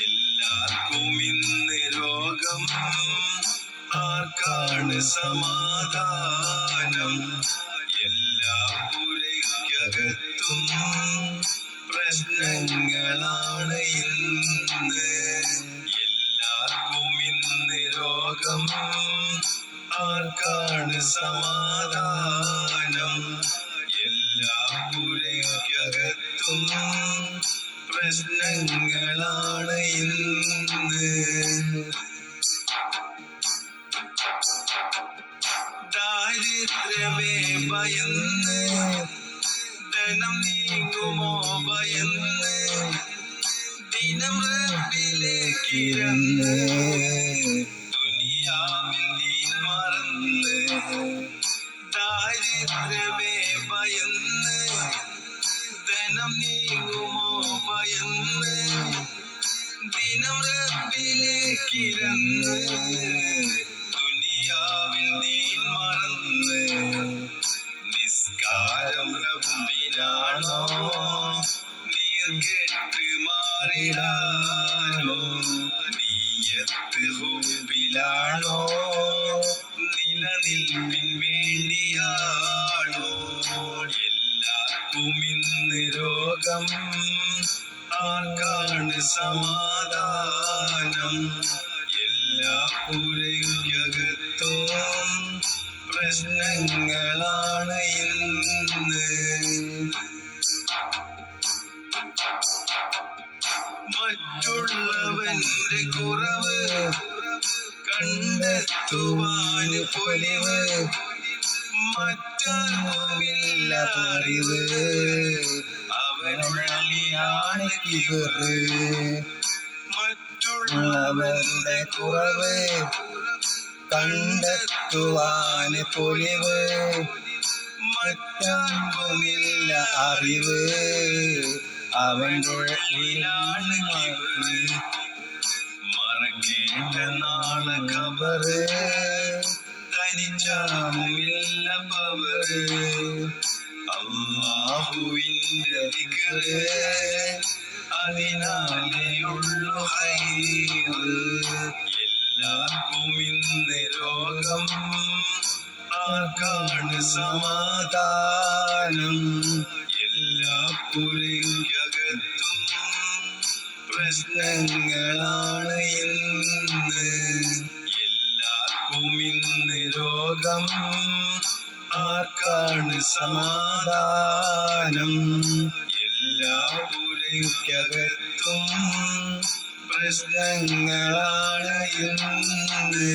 എല്ലാവർക്കും ഇന്ന് രോഗം, ആർക്കാണ് സമാധാനം? എല്ലാ പുരയ്ക്കകത്തും പ്രശ്നങ്ങളാണ് ഇന്ന്. എല്ലാവർക്കും ഇന്ന് രോഗം, ആർക്കാണ് സമാധാനം? എല്ലാ പുരയ്ക്കകത്തും പ്രശ്നങ്ങളാണ് ഇന്ന്. ദാരിദ്ര്യമേ ഭയന്ന്, ധനം നീങ്ങുമോ ഭയന്ന്, ദിനം റബ്ബിലേക്കിരന്ന്, ദുനിയാവിൽ നീ മറന്ന്. ദാരിദ്ര്യമേ ഭയന്ന്, ധനം നീങ്ങുമോ ഭയന്ന്, ദിനം റബ്ബിലേക്കിരന്ന്, ദുനിയാവിൽ നീ മറന്ന്. നിസ്കാരം റബ്ബിനാണോ, നീർകെട്ട് മാറിടാനോ? നീയത്ത് ഹുബിലാണോ, നിലനിൽപ്പിൻ വേണ്ടിയാണോ? എല്ലാവർക്കും ഇന്ന് രോഗം, ആർക്കാണ് സമാധാനം? എല്ലാ പുരയ്ക്കകത്തും പ്രശ്നങ്ങളാണ് ഇന്ന്. മറ്റുള്ളവന്റെ കുറവ് കണ്ടെത്തുവാന് പൊലിവ്, മറ്റാർക്കുമില്ല അറിവ്, അവനുള്ളിലാണ് കിബറ്. മറ്റുള്ളവരുടെ കുറവ് കണ്ടെത്തുവാന് പൊലിവ്, മറ്റാർക്കുമില്ല അറിവ്, അവൻ്റെ ഉള്ളിലാണ് കിബറ്. മറക്കേണ്ട നാളെ ഖബറ്, തനിച്ചാരുമില്ല പവറ്. അല്ലാഹുവിന്റെ ദിക്റ്, അതിനാലെയുള്ളു ഹൈറ്. എല്ലാവർക്കും ഇന്ന് രോഗം, ആർക്കാണ് സമാധാനം? എല്ലാ പുരയ്ക്കകത്തും പ്രശ്നങ്ങളാണ് ഇന്ന്. എല്ലാവർക്കും ഇന്ന് രോഗം, ആർക്കാണ് സമാധാനം? എല്ലാ പുരയ്ക്കകത്തും പ്രശ്നങ്ങളാണ് ഇന്ന്.